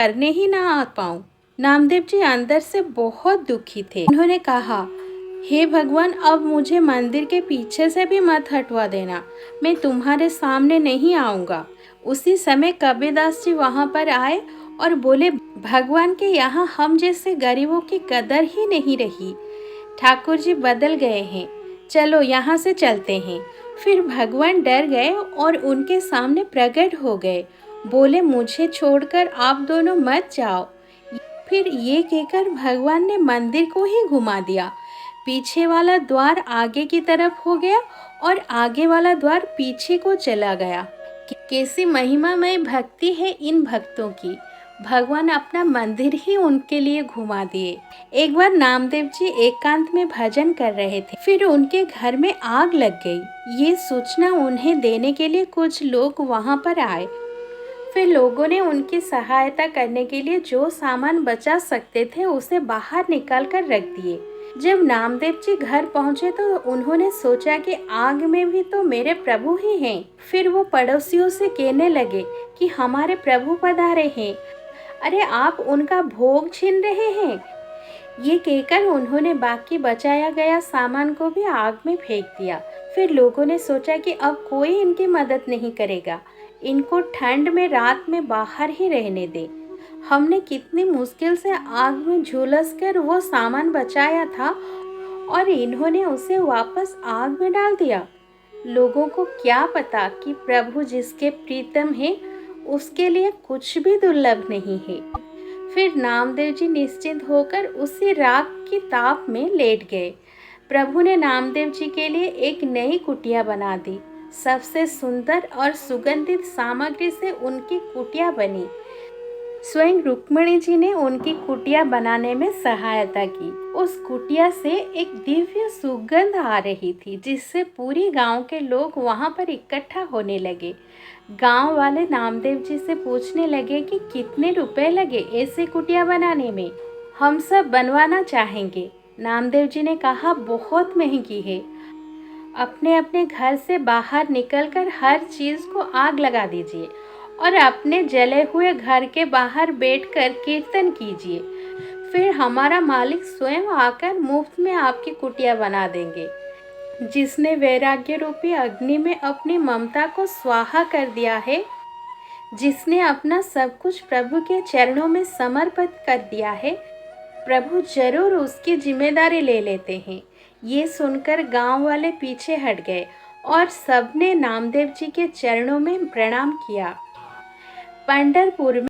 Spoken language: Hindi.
करने ही ना आ पाऊं। नामदेव जी अंदर से बहुत दुखी थे। उन्होंने कहा, हे भगवान, अब मुझे मंदिर के पीछे से भी मत हटवा देना, मैं तुम्हारे सामने नहीं आऊँगा। उसी समय कबीरदास जी वहाँ पर आए और बोले, भगवान के यहाँ हम जैसे गरीबों की कदर ही नहीं रही। ठाकुर जी बदल गए हैं, चलो यहाँ से चलते हैं। फिर भगवान डर गए और उनके सामने प्रकट हो गए। बोले, मुझे छोड़कर आप दोनों मत जाओ। फिर ये कहकर भगवान ने मंदिर को ही घुमा दिया। पीछे वाला द्वार आगे की तरफ हो गया और आगे वाला द्वार पीछे को चला गया। कैसी महिमामय भक्ति है इन भक्तों की। भगवान अपना मंदिर ही उनके लिए घुमा दिए। एक बार नामदेव जी एकांत में भजन कर रहे थे, फिर उनके घर में आग लग गई। ये सूचना उन्हें देने के लिए कुछ लोग वहां पर आए। फिर लोगों ने उनकी सहायता करने के लिए जो सामान बचा सकते थे उसे बाहर निकाल कर रख दिए। जब नामदेव जी घर पहुंचे तो उन्होंने सोचा कि आग में भी तो मेरे प्रभु ही हैं। फिर वो पड़ोसियों से कहने लगे कि हमारे प्रभु पधारे हैं, अरे आप उनका भोग छीन रहे हैं। ये कहकर उन्होंने बाकी बचाया गया सामान को भी आग में फेंक दिया। फिर लोगों ने सोचा कि अब कोई इनकी मदद नहीं करेगा, इनको ठंड में रात में बाहर ही रहने दे। हमने कितनी मुश्किल से आग में झुलस कर वो सामान बचाया था और इन्होंने उसे वापस आग में डाल दिया। लोगों को क्या पता कि प्रभु जिसके प्रीतम है उसके लिए कुछ भी दुर्लभ नहीं है। फिर नामदेव जी निश्चिंत होकर उसी राख की ताप में लेट गए। प्रभु ने नामदेव जी के लिए एक नई कुटिया बना दी। सबसे सुंदर और सुगंधित सामग्री से उनकी कुटिया बनी। स्वयं रुक्मिणी जी ने उनकी कुटिया बनाने में सहायता की। उस कुटिया से एक दिव्य सुगंध आ रही थी, जिससे पूरी गांव के लोग वहां पर इकट्ठा होने लगे। गांव वाले नामदेव जी से पूछने लगे कि कितने रुपए लगे ऐसी कुटिया बनाने में, हम सब बनवाना चाहेंगे। नामदेव जी ने कहा, बहुत महंगी है। अपने अपने घर से बाहर निकलकर हर चीज को आग लगा दीजिए और अपने जले हुए घर के बाहर बैठकर कीर्तन कीजिए। फिर हमारा मालिक स्वयं आकर मुफ्त में आपकी कुटिया बना देंगे। जिसने वैराग्य रूपी अग्नि में अपनी ममता को स्वाहा कर दिया है, जिसने अपना सब कुछ प्रभु के चरणों में समर्पित कर दिया है, प्रभु जरूर उसकी जिम्मेदारी ले लेते हैं। ये सुनकर गांव वाले पीछे हट गए और सबने नामदेव जी के चरणों में प्रणाम किया। पंढरपुर में